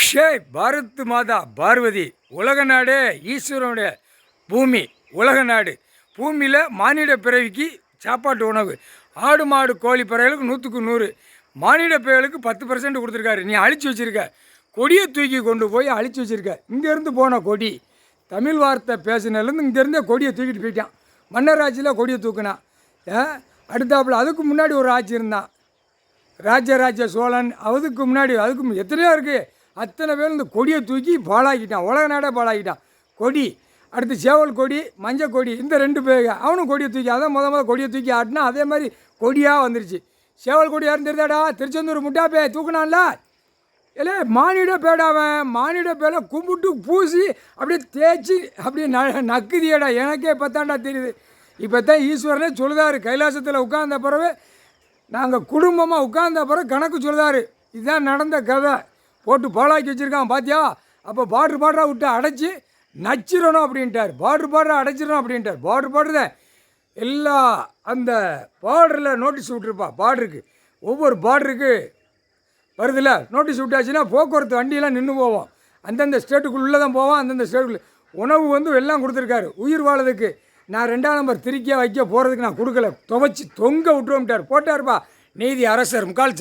ஷே பாரத் மாதா பார்வதி உலக நாடே ஈஸ்வரனுடைய பூமி. உலக நாடு பூமியில் மானிட பிறவிக்கு சாப்பாட்டு உணவு. ஆடு மாடு கோழி பறவைகளுக்கு 100க்கு 100, மானிட பிறவைகளுக்கு 10% கொடுத்துருக்காரு. நீ அழிச்சு வச்சுருக்க கொடியை தூக்கி கொண்டு போய் அழிச்சு வச்சுருக்க. இங்கேருந்து போன கொடி தமிழ் வார்த்தை பேசினதுலேருந்து இங்கேருந்தே கொடியை தூக்கிட்டு போயிட்டான். மன்னர் ஆட்சியில் கொடியை தூக்கினான். அடுத்தாப்புல அதுக்கு முன்னாடி ஒரு ஆட்சி இருந்தான், ராஜராஜ சோழன். அதுக்கு முன்னாடி அதுக்கு எத்தனையோ இருக்குது. அத்தனை பேர் இந்த கொடியை தூக்கி பாழாக்கிட்டான். உலக நாடே பாழாக்கிட்டான். கொடி அடுத்து சேவல் கொடி, மஞ்சள் கொடி, இந்த 2 பேர் அவனும் கொடியை தூக்கி, அதான் முதல் கொடியை தூக்கி ஆட்டினா அதே மாதிரி கொடியாக வந்துருச்சு. சேவல் கொடி யாரும் தெரியாடா, திருச்செந்தூர் முட்டாப்பே தூக்கினான்ல. இல்லை மானிட பேடாவன், மானிட பேரை கும்பிட்டு பூசி அப்படியே தேய்ச்சி அப்படியே நக்குதியடா. எனக்கே பத்தாண்டா தெரியுது. இப்போ தான் ஈஸ்வரனே சொல்லுதாரு, கைலாசத்தில் உட்கார்ந்த பிறகு நாங்கள் குடும்பமாக உட்கார்ந்த பிறகு கணக்கு சொல்லுதாரு. இதுதான் நடந்த கதை. போட்டு பாலாக்கி வச்சுருக்கான் பாத்தியா. அப்போ பார்டராக விட்டு அடைச்சி நச்சிடணும் அப்படின்ட்டார். பார்டராக அடைச்சிடணும் அப்படின்ட்டார். பார்டர் எல்லா அந்த பார்டரில் நோட்டீஸ் விட்டுருப்பா. பார்டருக்கு ஒவ்வொரு பார்டருக்கு வருதில்ல நோட்டீஸ் விட்டாச்சுன்னா போக்குவரத்து வண்டியெல்லாம் நின்று போவோம். அந்தந்த ஸ்டேட்டுக்குள்ளே தான் போவோம். அந்தந்த ஸ்டேட்டுக்குள்ளே உணவு எல்லாம் கொடுத்துருக்காரு. உயிர் வாழதுக்கு நான் 2ஆம் நம்பர் திருக்கியாக வைக்க போகிறதுக்கு நான் கொடுக்கல, துவைச்சி தொங்க விட்டுருவோம்ட்டார். போட்டார்ப்பா நீதி அரசர் முக்கால்